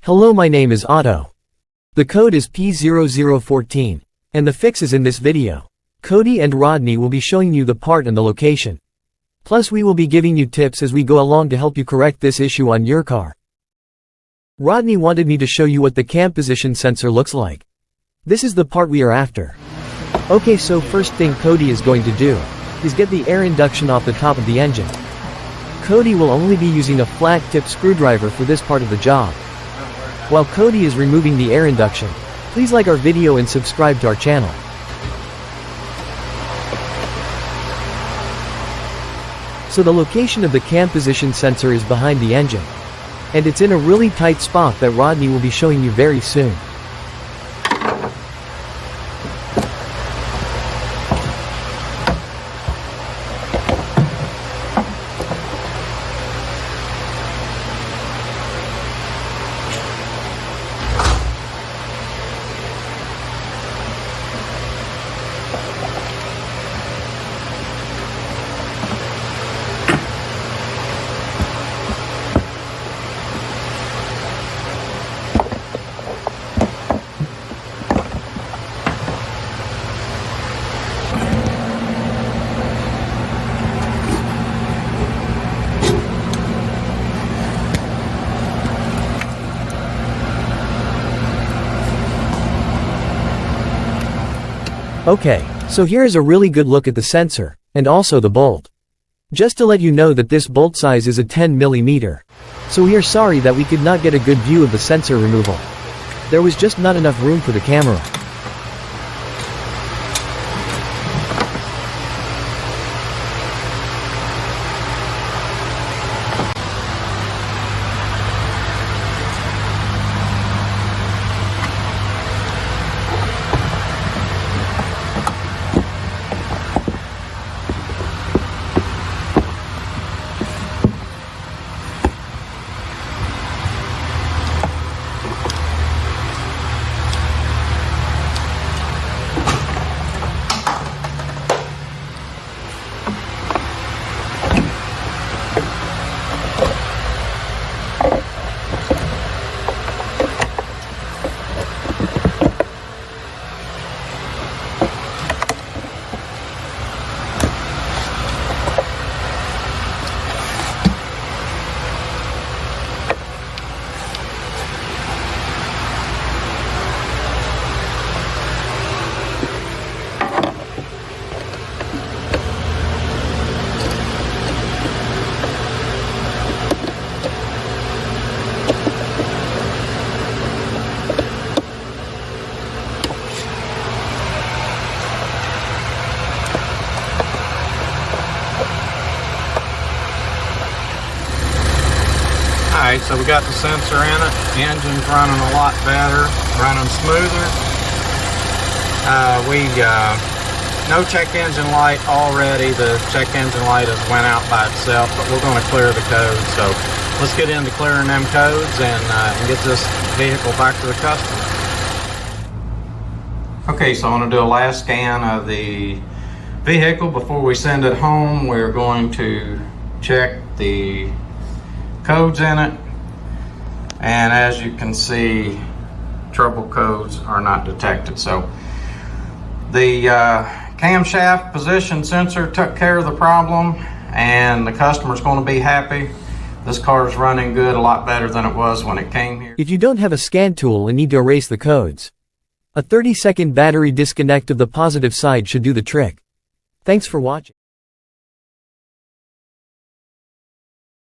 Hello, my name is Otto. The code is P0014, and the fix is in this video. Cody and Rodney will be showing you the part and the location. Plus we will be giving you tips as we go along to help you correct this issue on your car. Rodney wanted me to show you what the cam position sensor looks like. This is the part we are after. Okay, so first thing Cody is going to do is get the air induction off the top of the engine. Cody will only be using a flat tip screwdriver for this part of the job. While Cody is removing the air induction, please like our video and subscribe to our channel. So the location of the cam position sensor is behind the engine. And it's in a really tight spot that Rodney will be showing you very soon. Okay, so here is a really good look at the sensor, and also the bolt. Just to let you know that this bolt size is a 10 mm. So we are sorry that we could not get a good view of the sensor removal. There was just not enough room for the camera. Alright, so we got the sensor in it. The engine's running a lot better, running smoother. No check engine light already. The check engine light has went out by itself, but we're going to clear the code. So let's get into clearing them codes and get this vehicle back to the customer. Okay, so I'm going to do a last scan of the vehicle before we send it home. We're going to check the codes in it, and as you can see, trouble codes are not detected. So the camshaft position sensor took care of the problem, and the customer's going to be happy. This car is running good, a lot better than it was when it came here. If you don't have a scan tool and need to erase the codes, a 30-second battery disconnect of the positive side should do the trick. Thanks for watching.